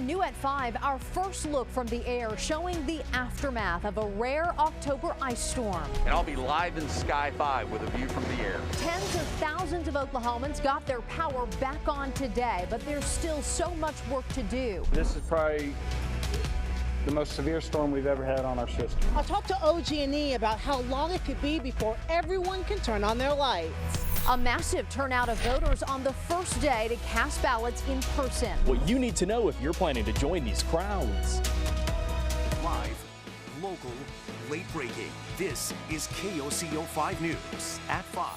New at 5, our first look from the air showing the aftermath of a rare October ice storm. And I'll be live in Sky 5 with a view from the air. Tens of thousands of Oklahomans got their power back on today, but there's still so much work to do. This is probably the most severe storm we've ever had on our system. I'll talk to OG&E about how long it could be before everyone can turn on their lights. A massive turnout of voters on the first day to cast ballots in person. What you need to know if you're planning to join these crowds. Live, local, late breaking. This is KOCO 5 News at 5.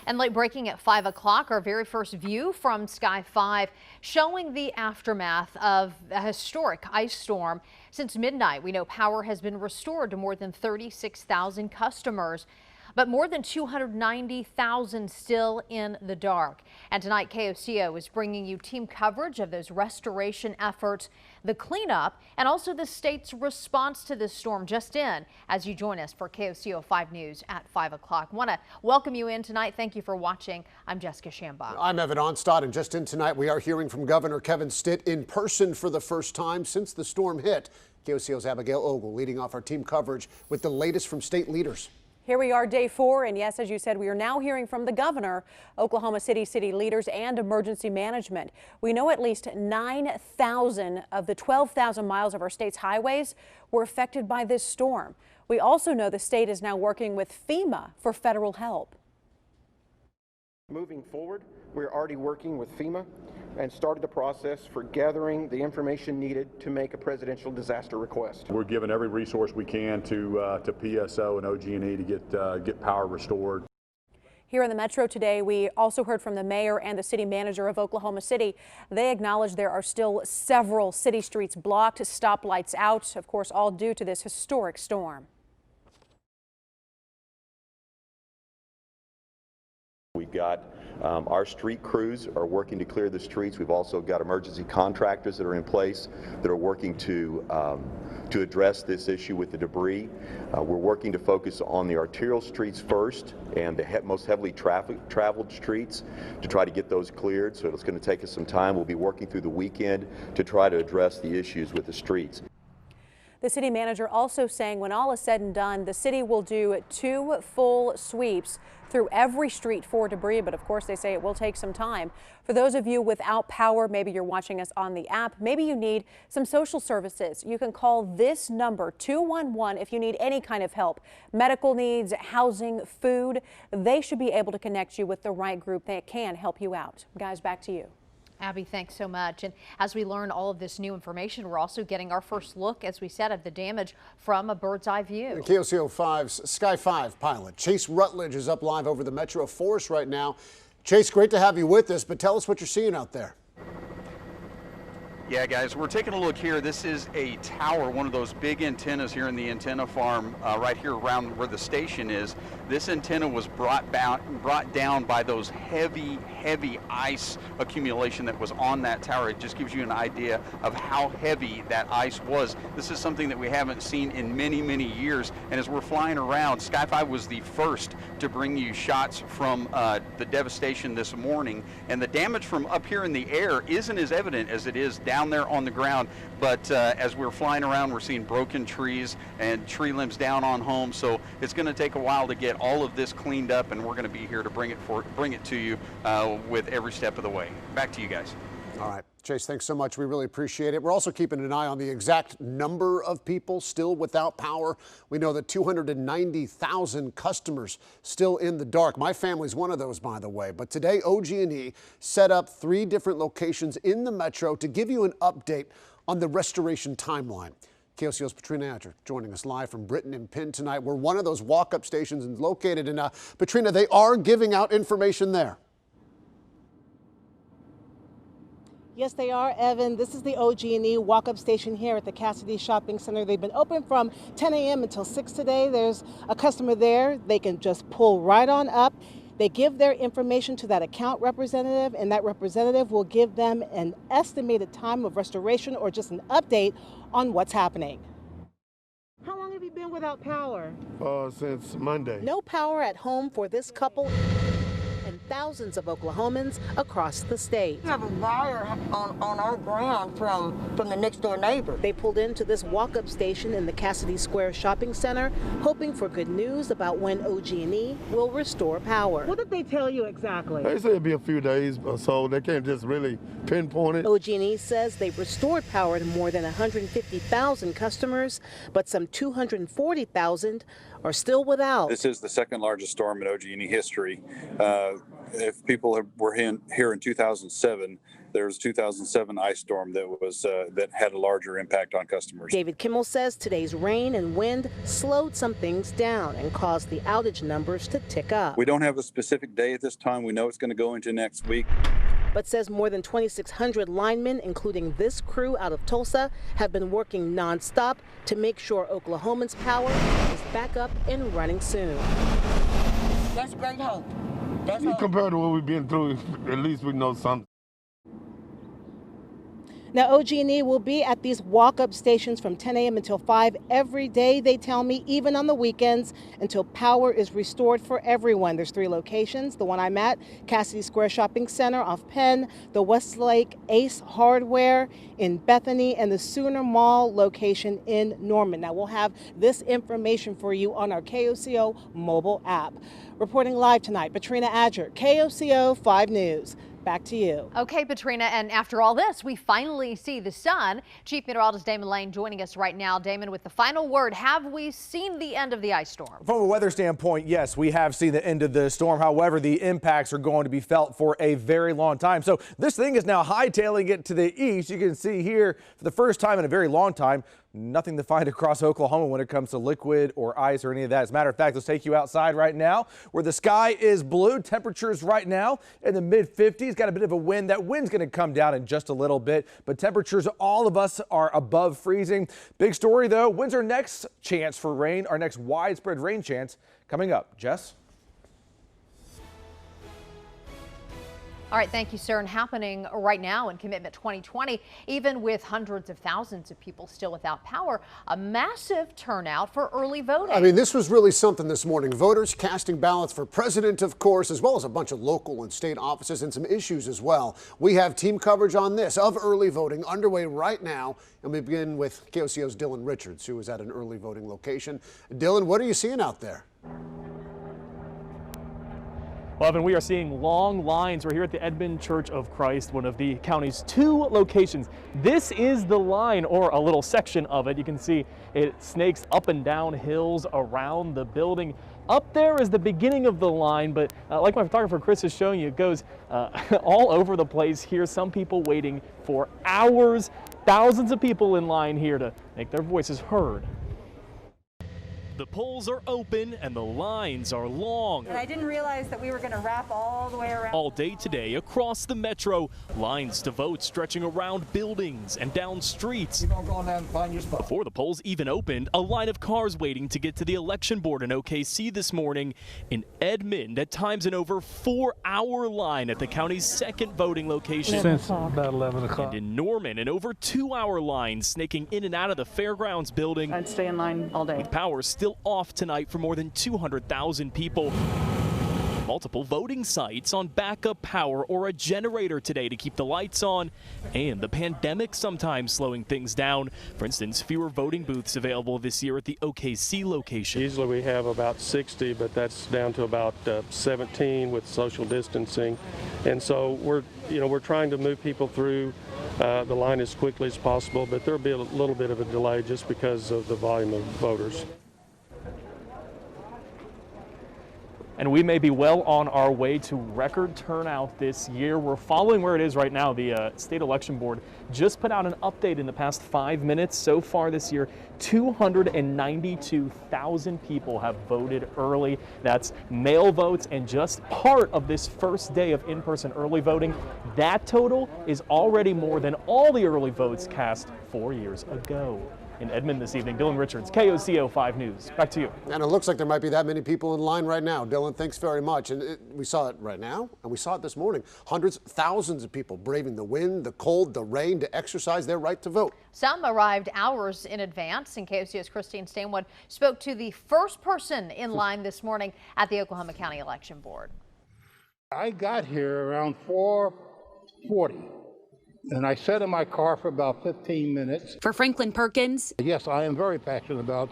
And late breaking at 5 o'clock, our very first view from Sky 5 showing the aftermath of a historic ice storm. Since midnight, we know power has been restored to more than 36,000 customers, but more than 290,000 still in the dark. And tonight, KOCO is bringing you team coverage of those restoration efforts, the cleanup, and also the state's response to this storm just in as you join us for KOCO 5 News at 5 o'clock. Want to welcome you in tonight. Thank you for watching. I'm Jessica Shambach. I'm Evan Onstad, and just in tonight, we are hearing from Governor Kevin Stitt in person for the first time since the storm hit. KOCO's Abigail Ogle leading off our team coverage with the latest from state leaders. Here we are, day 4, and yes, as you said, we are now hearing from the governor, Oklahoma City leaders, and emergency management. We know at least 9,000 of the 12,000 miles of our state's highways were affected by this storm. We also know the state is now working with FEMA for federal help. Moving forward, we're already working with FEMA and started the process for gathering the information needed to make a presidential disaster request. We're giving every resource we can to PSO and OG&E to get power restored. Here in the Metro today, we also heard from the mayor and the city manager of Oklahoma City. They acknowledge there are still several city streets blocked, stoplights out, of course, all due to this historic storm. We've got our street crews are working to clear the streets. We've also got emergency contractors that are in place that are working to address this issue with the debris. We're working to focus on the arterial streets first and the most heavily traveled streets to try to get those cleared. So it's going to take us some time. We'll be working through the weekend to try to address the issues with the streets. The city manager also saying when all is said and done, the city will do 2 full sweeps through every street for debris, but of course they say it will take some time. For those of you without power, maybe you're watching us on the app, maybe you need some social services, you can call this number 211 if you need any kind of help. Medical needs, housing, food, they should be able to connect you with the right group that can help you out. Guys, back to you. Abby, thanks so much. And as we learn all of this new information, we're also getting our first look, as we said, at the damage from a bird's eye view. KOCO 5's Sky 5 pilot Chase Rutledge is up live over the Metro Forest right now. Chase, great to have you with us, but tell us what you're seeing out there. Yeah, guys, we're taking a look here. This is a tower, one of those big antennas here in the antenna farm right here around where the station is. This antenna was brought down by those heavy ice accumulation that was on that tower. It just gives you an idea of how heavy that ice was. This is something that we haven't seen in many years. And as we're flying around, Sky 5 was the first to bring you shots from the devastation this morning. And the damage from up here in the air isn't as evident as it is down there on the ground, but as we're flying around, we're seeing broken trees and tree limbs down on homes, so it's going to take a while to get all of this cleaned up, and we're going to be here to bring it to you with every step of the way. Back to you guys. All right, Chase, thanks so much. We really appreciate it. We're also keeping an eye on the exact number of people still without power. We know that 290,000 customers still in the dark. My family's one of those, by the way. But today, OG&E set up 3 different locations in the Metro to give you an update on the restoration timeline. KOCO's Patrina Adger joining us live from Britton and Penn tonight. We're one of those walk-up stations is located in Patrina, they are giving out information there. Yes, they are, Evan. This is the OG&E walk-up station here at the Cassidy Shopping Center. They've been open from 10 a.m. until 6 today. There's a customer there. They can just pull right on up. They give their information to that account representative, and that representative will give them an estimated time of restoration or just an update on what's happening. How long have you been without power? Since Monday. No power at home for this couple, and thousands of Oklahomans across the state. We have a wire on our ground from the next door neighbor. They pulled into this walk-up station in the Cassidy Square Shopping Center, hoping for good news about when OG&E will restore power. What did they tell you exactly? They said it'd be a few days or so. They can't just really pinpoint it. OG&E says they've restored power to more than 150,000 customers, but some 240,000 are still without. This is the second largest storm in OG&E history. If people were here in 2007, there was a 2007 ice storm that had a larger impact on customers. David Kimmel says today's rain and wind slowed some things down and caused the outage numbers to tick up. We don't have a specific day at this time. We know it's going to go into next week. But says more than 2,600 linemen, including this crew out of Tulsa, have been working nonstop to make sure Oklahomans' power is back up and running soon. That's great hope. Compared to what we've been through, at least we know something. Now, OG&E will be at these walk-up stations from 10 a.m. until 5 every day, they tell me, even on the weekends, until power is restored for everyone. There's 3 locations. The one I'm at, Cassidy Square Shopping Center off Penn, the Westlake Ace Hardware in Bethany, and the Sooner Mall location in Norman. Now, we'll have this information for you on our KOCO mobile app. Reporting live tonight, Patrina Adger, KOCO 5 News. Back to you. Okay, Patrina, and after all this, we finally see the sun. Chief Meteorologist Damon Lane joining us right now. Damon, with the final word, have we seen the end of the ice storm? From a weather standpoint, yes, we have seen the end of the storm. However, the impacts are going to be felt for a very long time. So this thing is now hightailing it to the east. You can see here for the first time in a very long time, nothing to find across Oklahoma when it comes to liquid or ice or any of that. As a matter of fact, let's take you outside right now where the sky is blue. Temperatures right now in the mid-50s. Got a bit of a wind. That wind's going to come down in just a little bit, but temperatures, all of us are above freezing. Big story though, when's our next chance for rain, our next widespread rain chance coming up? Jess? All right, thank you, sir. And happening right now in Commitment 2020, even with hundreds of thousands of people still without power, a massive turnout for early voting. I mean, this was really something this morning. Voters casting ballots for president, of course, as well as a bunch of local and state offices and some issues as well. We have team coverage on this of early voting underway right now. And we begin with KOCO's Dylan Richards, who is at an early voting location. Dylan, what are you seeing out there? Well, Evan, we are seeing long lines. We're here at the Edmond Church of Christ, one of the county's 2 locations. This is the line, or a little section of it. You can see it snakes up and down hills around the building. Up there is the beginning of the line, but like my photographer Chris is showing you, it goes all over the place here. Some people waiting for hours, thousands of people in line here to make their voices heard. The polls are open and the lines are long. And I didn't realize that we were going to wrap all the way around. All day today across the metro, lines to vote stretching around buildings and down streets. You're going to go on down and find your spot. Before the polls even opened, a line of cars waiting to get to the election board in OKC this morning. In Edmond, at times an over 4-hour line at the county's 2nd voting location. Since about 11 o'clock. And in Norman, an over 2-hour line snaking in and out of the fairgrounds building. I'd stay in line all day. With power still off tonight for more than 200,000 people. Multiple voting sites on backup power or a generator today to keep the lights on, and the pandemic sometimes slowing things down. For instance, fewer voting booths available this year at the OKC location. Usually we have about 60, but that's down to about 17 with social distancing. And so we're trying to move people through the line as quickly as possible, but there'll be a little bit of a delay just because of the volume of voters. And we may be well on our way to record turnout this year. We're following where it is right now. The state election board just put out an update in the past 5 minutes. So far this year, 292,000 people have voted early. That's mail votes, and just part of this first day of in-person early voting. That total is already more than all the early votes cast 4 years ago. In Edmond this evening, Dylan Richards, KOCO 5 News. Back to you. And it looks like there might be that many people in line right now. Dylan, thanks very much. And we saw it right now, and we saw it this morning. Hundreds, thousands of people braving the wind, the cold, the rain to exercise their right to vote. Some arrived hours in advance, and KOCO's Christine Stanwood spoke to the first person in line this morning at the Oklahoma County Election Board. I got here around 4:40, and I sat in my car for about 15 minutes. For Franklin Perkins, yes, I am very passionate about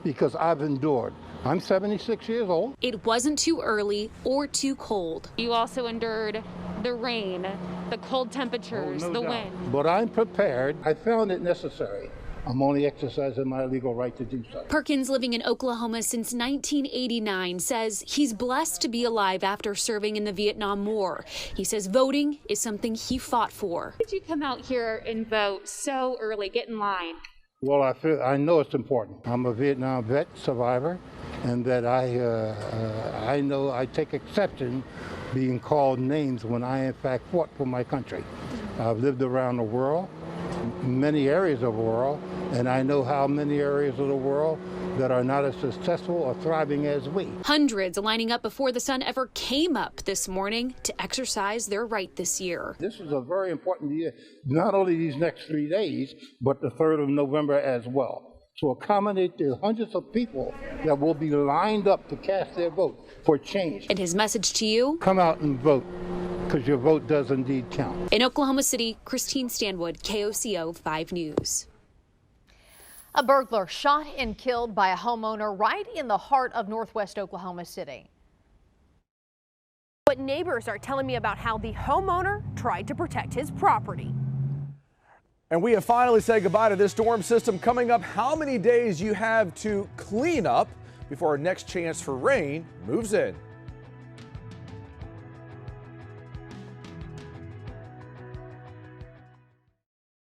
because I've endured. I'm 76 years old. It wasn't too early or too cold. You also endured the rain, the cold temperatures, no the doubt. wind. But I'm prepared. I found it necessary. I'm only exercising my legal right to do so. Perkins, living in Oklahoma since 1989, says he's blessed to be alive after serving in the Vietnam War. He says voting is something he fought for. Did you come out here and vote so early, get in line? Well, I know it's important. I'm a Vietnam vet survivor, and that I know I take exception being called names when I in fact fought for my country. I've lived around the world, many areas of the world, and I know how many areas of the world that are not as successful or thriving as we. Hundreds lining up before the sun ever came up this morning to exercise their right this year. This is a very important year, not only these next 3 days, but the 3rd of November as well, to accommodate the hundreds of people that will be lined up to cast their vote for change. And his message to you? Come out and vote, because your vote does indeed count. In Oklahoma City, Christine Stanwood, KOCO 5 News. A burglar shot and killed by a homeowner right in the heart of northwest Oklahoma City. But neighbors are telling me about how the homeowner tried to protect his property. And we have finally said goodbye to this storm system. Coming up, how many days you have to clean up before our next chance for rain moves in.